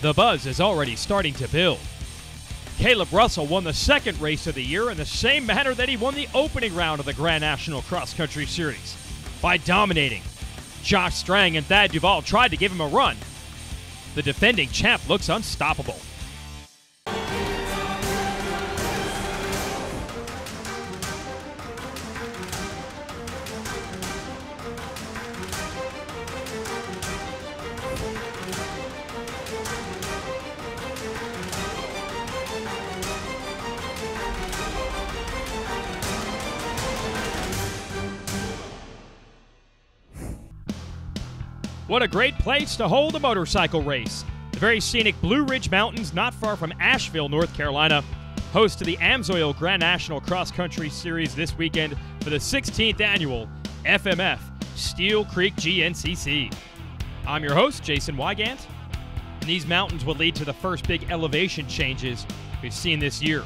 The buzz is already starting to build. Kailub Russell won the second race of the year in the same manner that he won the opening round of the Grand National Cross Country Series, by dominating. Josh Strang and Thad Duvall tried to give him a run. The defending champ looks unstoppable. What a great place to hold a motorcycle race. The very scenic Blue Ridge Mountains, not far from Asheville, North Carolina, host to the AMSOIL Grand National Cross Country Series this weekend for the 16th annual FMF Steele Creek GNCC. I'm your host, Jason Wygant, and these mountains will lead to the first big elevation changes we've seen this year.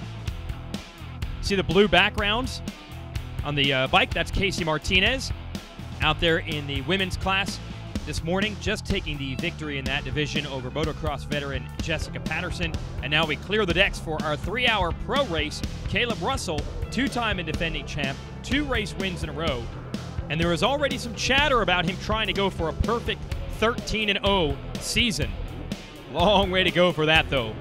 See the blue backgrounds on the bike? That's Casey Martinez out there in the women's class this morning, just taking the victory in that division over motocross veteran Jessica Patterson. And now we clear the decks for our 3-hour pro race. Kailub Russell, two-time and defending champ, 2 race wins in a row. And there is already some chatter about him trying to go for a perfect 13-0 season. Long way to go for that, though.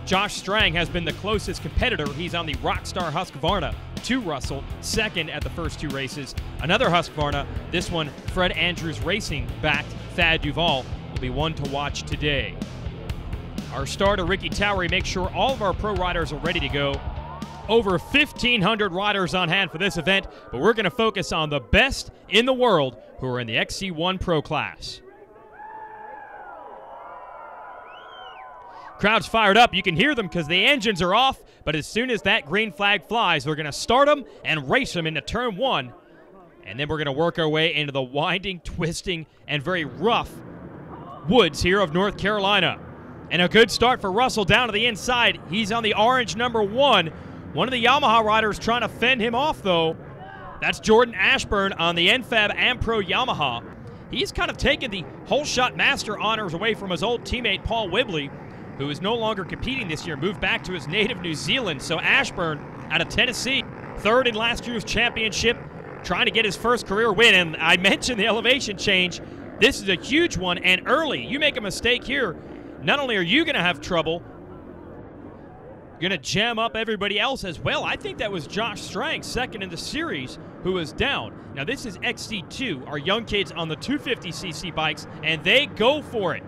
Josh Strang has been the closest competitor. He's on the Rockstar Husqvarna to Russell, second at the first 2 races. Another Husqvarna, this one Fred Andrews Racing backed Thad Duvall, will be one to watch today. Our starter Ricky Towery makes sure all of our pro riders are ready to go. Over 1,500 riders on hand for this event, but we're going to focus on the best in the world who are in the XC1 Pro class. Crowd's fired up. You can hear them because the engines are off, but as soon as that green flag flies, we're going to start them and race them into turn 1. And then we're going to work our way into the winding, twisting, and very rough woods here of North Carolina. And a good start for Russell down to the inside. He's on the orange number 1. One of the Yamaha riders trying to fend him off, though. That's Jordan Ashburn on the NFAB AmPro Yamaha. He's kind of taken the whole shot master honors away from his old teammate Paul Whibley, who is no longer competing this year, moved back to his native New Zealand. So Ashburn out of Tennessee, third in last year's championship, trying to get his first career win. And I mentioned the elevation change. This is a huge one and early. You make a mistake here, not only are you going to have trouble, you're going to jam up everybody else as well. I think that was Josh Strang, second in the series, who was down. Now this is XC2, our young kids on the 250cc bikes, and they go for it.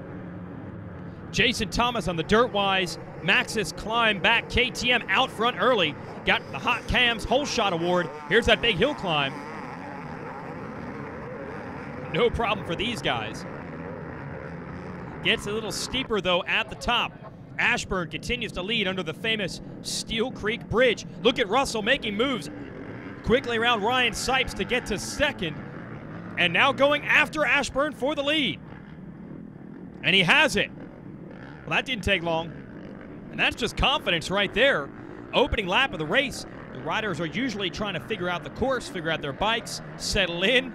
Jason Thomas on the Dirtwise. Maxxis climb back. KTM out front early. Got the Hot Cams Whole Shot Award. Here's that big hill climb. No problem for these guys. Gets a little steeper, though, at the top. Ashburn continues to lead under the famous Steele Creek Bridge. Look at Russell making moves quickly around Ryan Sipes to get to second. And now going after Ashburn for the lead. And he has it. Well, that didn't take long. And that's just confidence right there. Opening lap of the race, the riders are usually trying to figure out the course, figure out their bikes, settle in,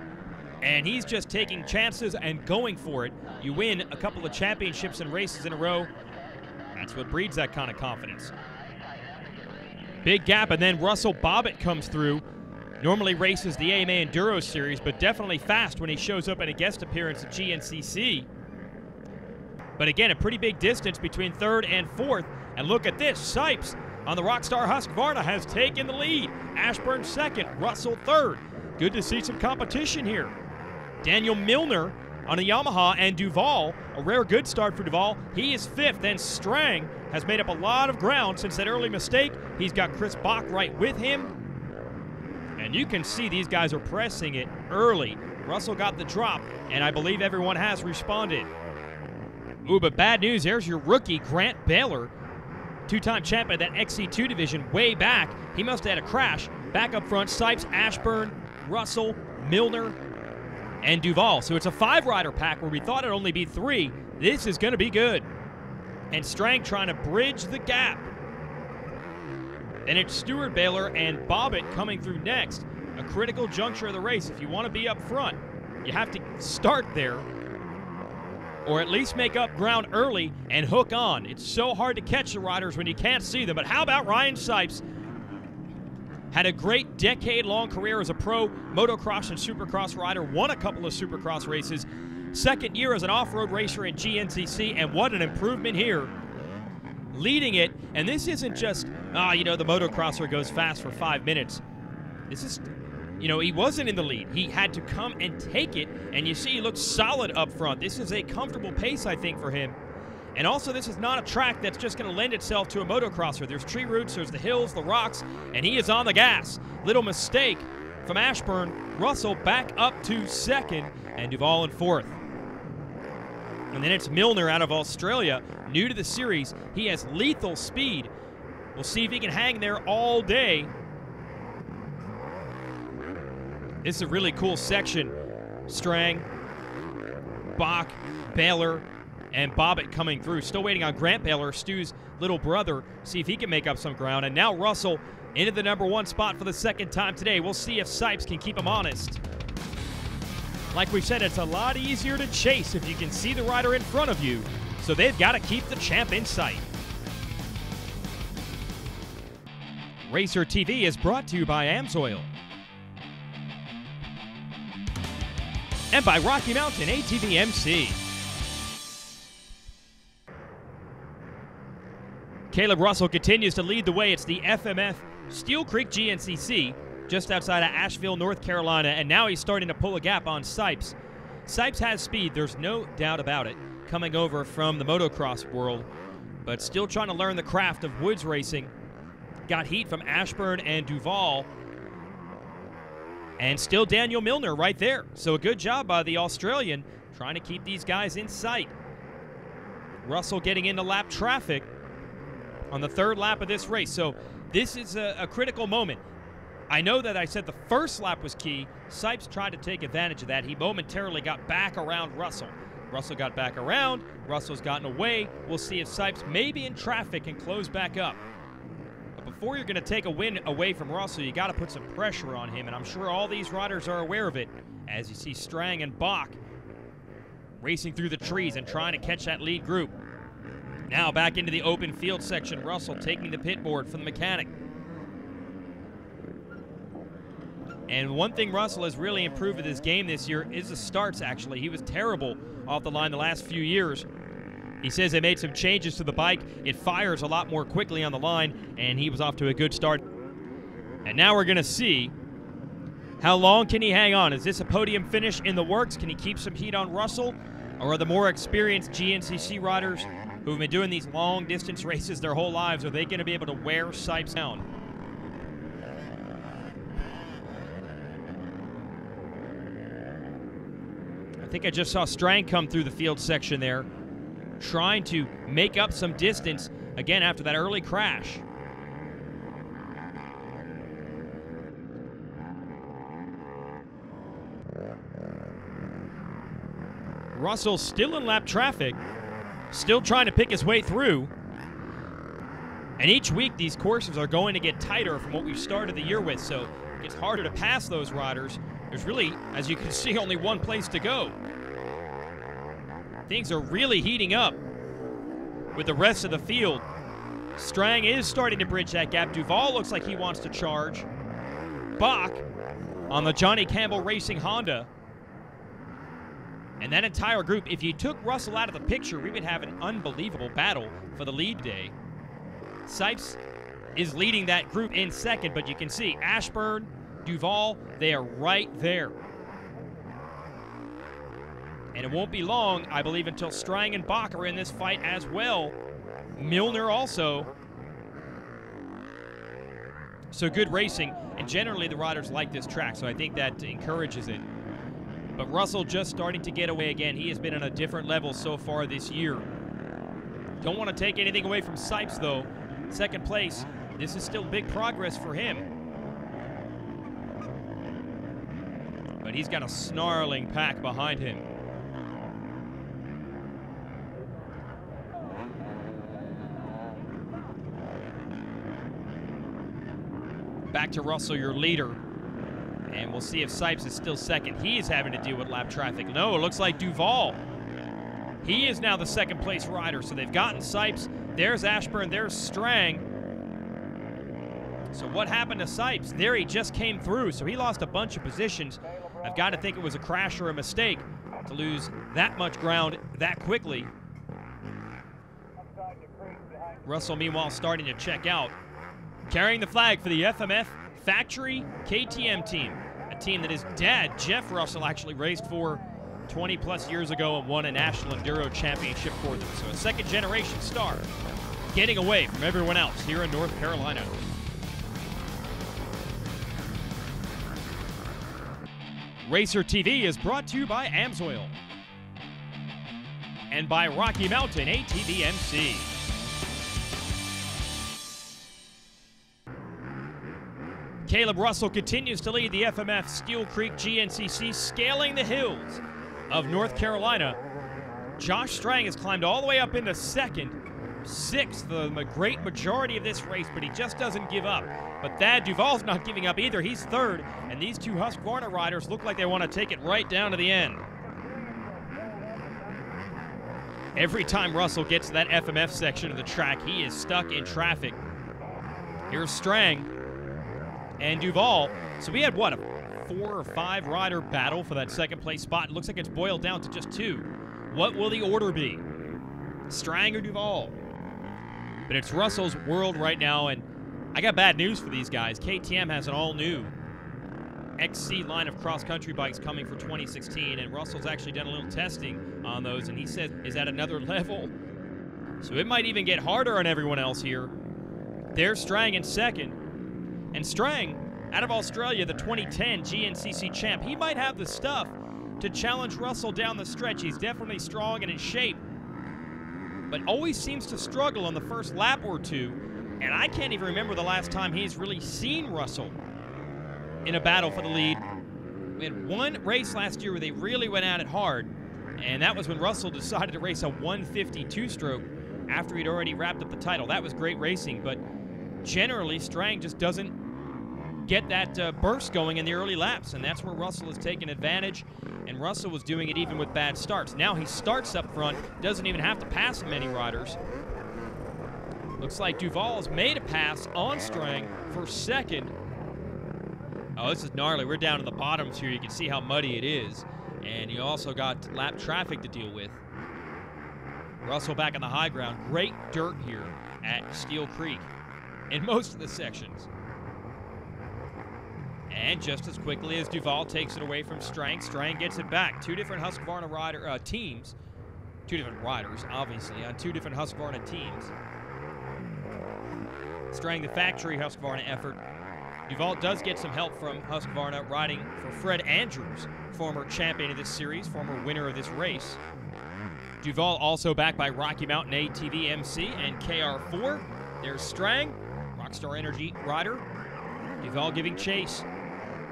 and he's just taking chances and going for it. You win a couple of championships and races in a row. That's what breeds that kind of confidence. Big gap, and then Russell Bobbitt comes through. Normally races the AMA Enduro Series, but definitely fast when he shows up in a guest appearance at GNCC. But again, a pretty big distance between third and fourth. And look at this, Sipes on the Rockstar Husqvarna has taken the lead. Ashburn second, Russell third. Good to see some competition here. Daniel Milner on a Yamaha, and Duvall, a rare good start for Duvall. He is fifth, and Strang has made up a lot of ground since that early mistake. He's got Chris Bach right with him. And you can see these guys are pressing it early. Russell got the drop, and I believe everyone has responded. Ooh, but bad news, there's your rookie, Grant Baylor, two-time champ of that XC2 division way back. He must have had a crash. Back up front, Sipes, Ashburn, Russell, Milner, and Duvall. So it's a 5-rider pack where we thought it'd only be 3. This is going to be good. And Strang trying to bridge the gap. And it's Stuart Baylor and Bobbitt coming through next. A critical juncture of the race. If you want to be up front, you have to start there. or at least make up ground early and hook on. It's so hard to catch the riders when you can't see them. But how about Ryan Sipes? Had a great decade-long career as a pro motocross and supercross rider, won a couple of supercross races, second year as an off-road racer in GNCC, and what an improvement here. Leading it, and this isn't just, the motocrosser goes fast for 5 minutes. This is, he wasn't in the lead. He had to come and take it, and you see he looks solid up front. This is a comfortable pace, I think, for him. And also, this is not a track that's just going to lend itself to a motocrosser. There's tree roots, there's the hills, the rocks, and he is on the gas. Little mistake from Ashburn. Russell back up to second, and Duval in fourth. And then it's Milner out of Australia, new to the series. He has lethal speed. We'll see if he can hang there all day. This is a really cool section. Strang, Bach, Baylor, and Bobbitt coming through. Still waiting on Grant Baylor, Stu's little brother, see if he can make up some ground. And now Russell into the #1 spot for the second time today. We'll see if Sipes can keep him honest. Like we said, it's a lot easier to chase if you can see the rider in front of you, so they've got to keep the champ in sight. Racer TV is brought to you by AMSOIL and by Rocky Mountain ATV MC. Kailub Russell continues to lead the way. It's the FMF Steele Creek GNCC just outside of Asheville, North Carolina, and now he's starting to pull a gap on Sipes. Sipes has speed, there's no doubt about it, coming over from the motocross world, but still trying to learn the craft of woods racing. Got heat from Ashburn and Duval, and still Daniel Milner right there. So a good job by the Australian trying to keep these guys in sight. Russell getting into lap traffic on the third lap of this race. So this is a critical moment. I know that I said the first lap was key. Sipes tried to take advantage of that. He momentarily got back around Russell. Russell got back around. Russell's gotten away. We'll see if Sipes may be in traffic and close back up. But before you're going to take a win away from Russell, you got to put some pressure on him, and I'm sure all these riders are aware of it, as you see Strang and Bach racing through the trees and trying to catch that lead group. Now back into the open field section. Russell taking the pit board from the mechanic. And one thing Russell has really improved with his game this year is the starts, actually. He was terrible off the line the last few years. He says they made some changes to the bike. It fires a lot more quickly on the line, and he was off to a good start. And now we're going to see how long can he hang on. Is this a podium finish in the works? Can he keep some heat on Russell? Or are the more experienced GNCC riders who have been doing these long-distance races their whole lives, are they going to be able to wear Sipes down? I think I just saw Strang come through the field section there, trying to make up some distance, again, after that early crash. Russell still in lap traffic, still trying to pick his way through. And each week, these courses are going to get tighter from what we've started the year with, so it gets harder to pass those riders. There's really, as you can see, only one place to go. Things are really heating up with the rest of the field. Strang is starting to bridge that gap. Duval looks like he wants to charge. Bach on the Johnny Campbell Racing Honda. And that entire group, if you took Russell out of the picture, we would have an unbelievable battle for the lead day. Sipes is leading that group in second, but you can see Ashburn, Duval, they are right there. And it won't be long, I believe, until Strang and Bach are in this fight as well. Milner also. So good racing, and generally the riders like this track, so I think that encourages it. But Russell just starting to get away again. He has been on a different level so far this year. Don't want to take anything away from Sipes, though. Second place, this is still big progress for him. But he's got a snarling pack behind him. Back to Russell, your leader. And we'll see if Sipes is still second. He is having to deal with lap traffic. No, it looks like Duval. He is now the second place rider, so they've gotten Sipes. There's Ashburn, there's Strang. So what happened to Sipes? There, he just came through, so he lost a bunch of positions. I've got to think it was a crash or a mistake to lose that much ground that quickly. Russell, meanwhile, starting to check out. Carrying the flag for the FMF Factory KTM team, a team that his dad, Jeff Russell, actually raced for 20-plus years ago and won a National Enduro Championship for them. So a second-generation star getting away from everyone else here in North Carolina. Racer TV is brought to you by AMSOIL and by Rocky Mountain ATV MC. Kailub Russell continues to lead the FMF Steele Creek GNCC, scaling the hills of North Carolina. Josh Strang has climbed all the way up into second, sixth, the great majority of this race, but he just doesn't give up. But Thad Duvall's not giving up either. He's third, and these two Husqvarna riders look like they want to take it right down to the end. Every time Russell gets to that FMF section of the track, he is stuck in traffic. Here's Strang and Duvall. So we had, what, a 4 or 5 rider battle for that second place spot. It looks like it's boiled down to just 2. What will the order be? Strang or Duvall? But it's Russell's world right now, and I got bad news for these guys. KTM has an all-new XC line of cross-country bikes coming for 2016, and Russell's actually done a little testing on those, and he says is at another level. So it might even get harder on everyone else here. There's Strang in second. And Strang, out of Australia, the 2010 GNCC champ, he might have the stuff to challenge Russell down the stretch. He's definitely strong and in shape, but always seems to struggle on the first lap or two. And I can't even remember the last time he's really seen Russell in a battle for the lead. We had one race last year where they really went at it hard, and that was when Russell decided to race a 152 stroke after he'd already wrapped up the title. That was great racing, but generally Strang just doesn't get that burst going in the early laps, and that's where Russell has taken advantage, and Russell was doing it even with bad starts. Now he starts up front, doesn't even have to pass many riders. Looks like Duvall has made a pass on Strang for second. Oh, this is gnarly. We're down in the bottoms here. You can see how muddy it is, and you also got lap traffic to deal with. Russell back on the high ground. Great dirt here at Steele Creek in most of the sections. And just as quickly as Duvall takes it away from Strang, Strang gets it back. Two different Husqvarna rider teams, two different riders, obviously, on two different Husqvarna teams. Strang, the factory Husqvarna effort. Duvall does get some help from Husqvarna, riding for Fred Andrews, former champion of this series, former winner of this race. Duvall also backed by Rocky Mountain ATV MC and KR4. There's Strang, Rockstar Energy rider. Duvall giving chase.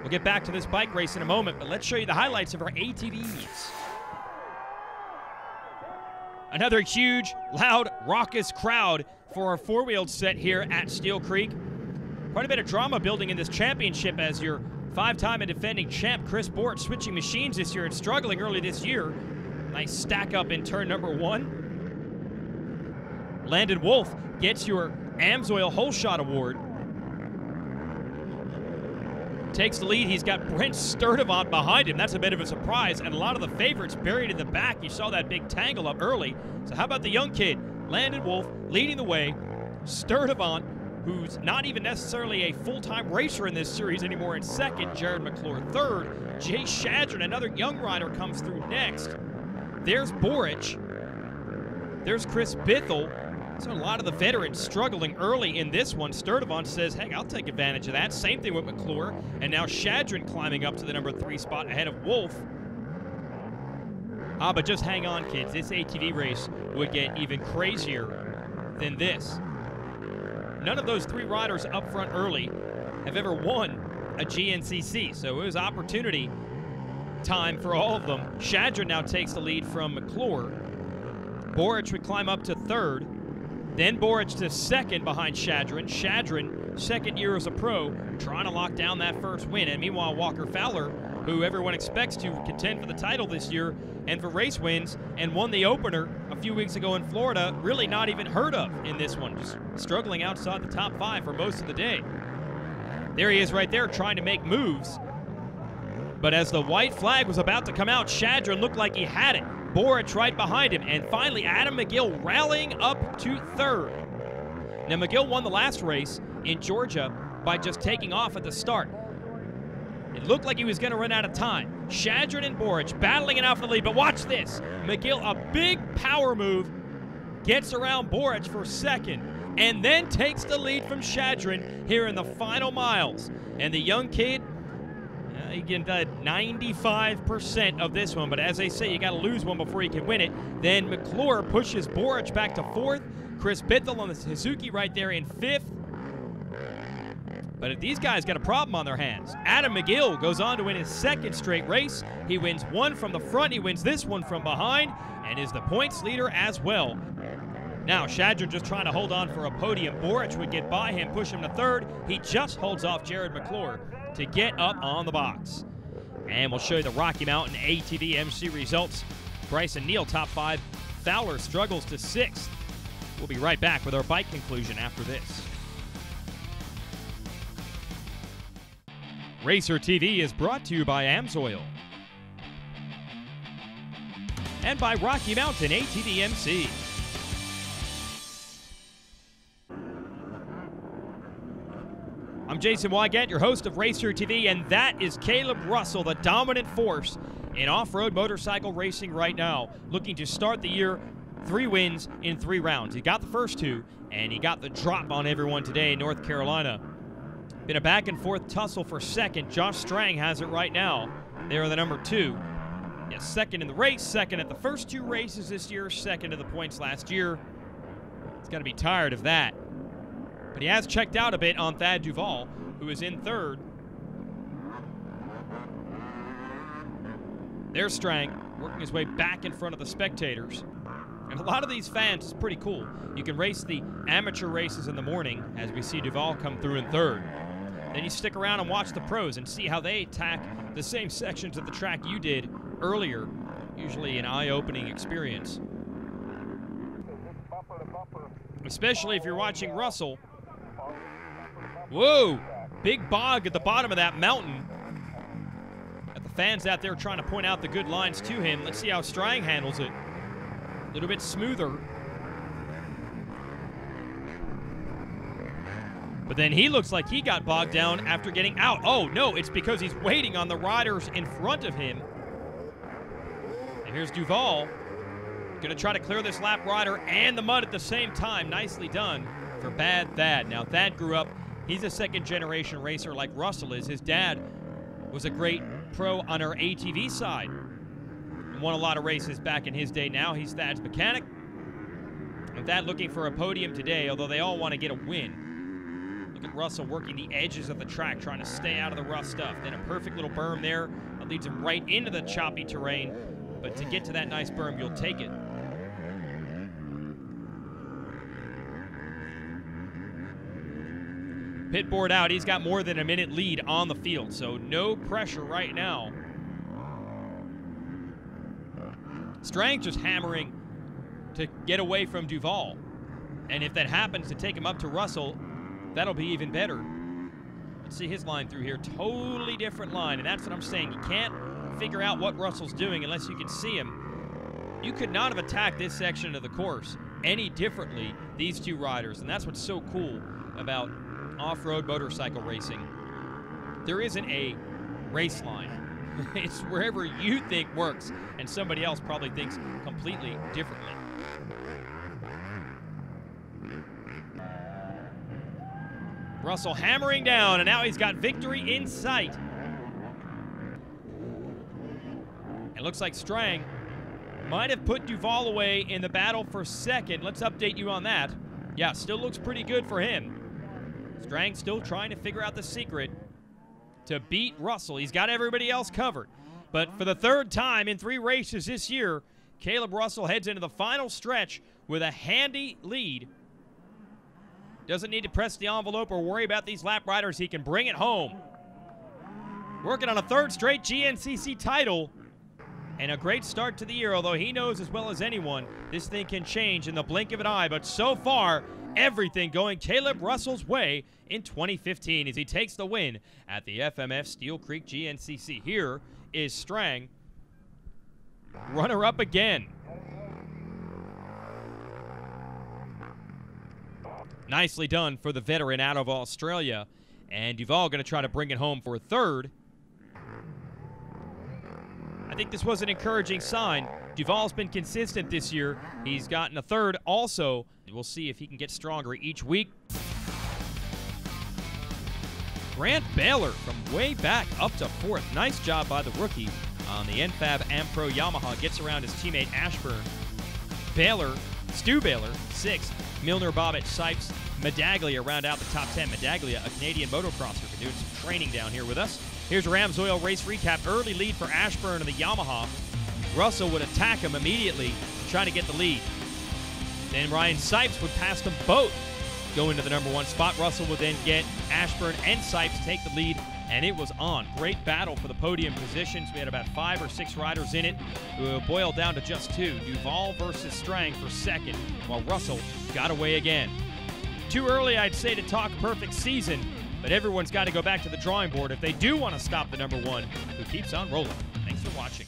We'll get back to this bike race in a moment, but let's show you the highlights of our ATVs. Another huge, loud, raucous crowd for our four-wheeled set here at Steele Creek. Quite a bit of drama building in this championship as your 5-time and defending champ Chris Bort switching machines this year and struggling early this year. Nice stack up in turn number 1. Landon Wolf gets your AMSOIL Hole Shot Award. Takes the lead. He's got Brent Sturdivant behind him. That's a bit of a surprise, and a lot of the favorites buried in the back. You saw that big tangle up early. So how about the young kid, Landon Wolf, leading the way. Sturdivant, who's not even necessarily a full-time racer in this series anymore, in second. Jared McClure third. Jay Shadron, another young rider, comes through next. There's Borich. There's Chris Bithell. So a lot of the veterans struggling early in this one. Sturdivant says, hey, I'll take advantage of that. Same thing with McClure. And now Shadron climbing up to the number 3 spot ahead of Wolf. But just hang on, kids. This ATV race would get even crazier than this. None of those 3 riders up front early have ever won a GNCC. So it was opportunity time for all of them. Shadron now takes the lead from McClure. Borich would climb up to 3rd. Then Borich to 2nd behind Shadron. Shadron, 2nd year as a pro, trying to lock down that first win. And meanwhile, Walker Fowler who everyone expects to contend for the title this year and for race wins, and won the opener a few weeks ago in Florida. Really not even heard of in this one, just struggling outside the top 5 for most of the day. There he is right there trying to make moves. But as the white flag was about to come out, Shadron looked like he had it. Boric right behind him, and finally Adam McGill rallying up to 3rd. Now McGill won the last race in Georgia by just taking off at the start. It looked like he was going to run out of time. Shadron and Boric battling it out for the lead, but watch this. McGill, a big power move, gets around Boric for 2nd, and then takes the lead from Shadron here in the final miles. And the young kid, he did 95% of this one, but as they say, you got to lose one before you can win it. Then McClure pushes Boric back to 4th. Chris Bithell on the Suzuki right there in 5th. But if these guys got a problem on their hands. Adam McGill goes on to win his 2nd straight race. He wins one from the front, he wins this one from behind, and is the points leader as well. Now Shadron just trying to hold on for a podium. Boric would get by him, push him to 3rd. He just holds off Jared McClure to get up on the box. And we'll show you the Rocky Mountain ATV MC results. Bryson Neal top 5. Fowler struggles to 6th. We'll be right back with our bike conclusion after this. Racer TV is brought to you by AMSOIL and by Rocky Mountain ATV MC. I'm Jason Wygant, your host of Racer TV, and that is Kailub Russell, the dominant force in off-road motorcycle racing right now, looking to start the year 3 wins in 3 rounds. He got the first 2, and he got the drop on everyone today in North Carolina. Been a back-and-forth tussle for 2nd. Josh Strang has it right now. They're the number 2. Yes, 2nd in the race, 2nd at the first 2 races this year, 2nd in the points last year. He's got to be tired of that. But he has checked out a bit on Thad Duvall, who is in 3rd. There's Strang, working his way back in front of the spectators. And a lot of these fans, it's pretty cool. You can race the amateur races in the morning, as we see Duvall come through in 3rd. Then you stick around and watch the pros and see how they attack the same sections of the track you did earlier. Usually an eye-opening experience. Especially if you're watching Russell. Whoa! Big bog at the bottom of that mountain. Got the fans out there trying to point out the good lines to him. Let's see how Strang handles it. A little bit smoother. But then he looks like he got bogged down after getting out. Oh, no, it's because he's waiting on the riders in front of him. And here's Duvall. Going to try to clear this lap rider and the mud at the same time. Nicely done for Bad Thad. Now, Thad grew up. He's a 2nd-generation racer like Russell is. His dad was a great pro on our ATV side. Won a lot of races back in his day. Now he's Thad's mechanic. And Thad looking for a podium today, although they all want to get a win. Look at Russell working the edges of the track, trying to stay out of the rough stuff. Then a perfect little berm there that leads him right into the choppy terrain. But to get to that nice berm, you'll take it. Pit board out. He's got more than a minute lead on the field, so no pressure right now. Strang just hammering to get away from Duvall. And if that happens to take him up to Russell, that'll be even better. Let's see his line through here. Totally different line, and that's what I'm saying. You can't figure out what Russell's doing unless you can see him. You could not have attacked this section of the course any differently, these 2 riders, and that's what's so cool about off-road motorcycle racing. There isn't a race line. It's wherever you think works, and somebody else probably thinks completely differently. Russell hammering down, and now he's got victory in sight. It looks like Strang might have put Duvall away in the battle for 2nd. Let's update you on that. Yeah, still looks pretty good for him. Strang still trying to figure out the secret to beat Russell. He's got everybody else covered. But for the 3rd time in 3 races this year, Kailub Russell heads into the final stretch with a handy lead. Doesn't need to press the envelope or worry about these lap riders. He can bring it home. working on a third straight GNCC title. And a great start to the year, although he knows as well as anyone this thing can change in the blink of an eye. But so far, everything going Kailub Russell's way in 2015 as he takes the win at the FMF Steele Creek GNCC. Here is Strang, runner-up again. Nicely done for the veteran out of Australia. And Duval going to try to bring it home for a third. I think this was an encouraging sign. Duval's been consistent this year. He's gotten a third also. We'll see if he can get stronger each week. Grant Baylor from way back up to fourth. Nice job by the rookie on the NFAB AmPro Yamaha. Gets around his teammate Ashburn. Stu Baylor, sixth. Milner, Bobbitt, Sipes, Medaglia round out the top 10. Medaglia, a Canadian motocrosser, been doing some training down here with us. Here's your AMSOIL race recap. Early lead for Ashburn and the Yamaha. Russell would attack him immediately, trying to get the lead. Then Ryan Sipes would pass them both, go into the #1 spot. Russell would then get Ashburn and Sipes take the lead, and it was on. Great battle for the podium positions. We had about 5 or 6 riders in it. It will boil down to just 2. Duval versus Strang for second, while Russell got away again. Too early, I'd say, to talk perfect season, but everyone's got to go back to the drawing board if they do want to stop the #1, who keeps on rolling. Thanks for watching.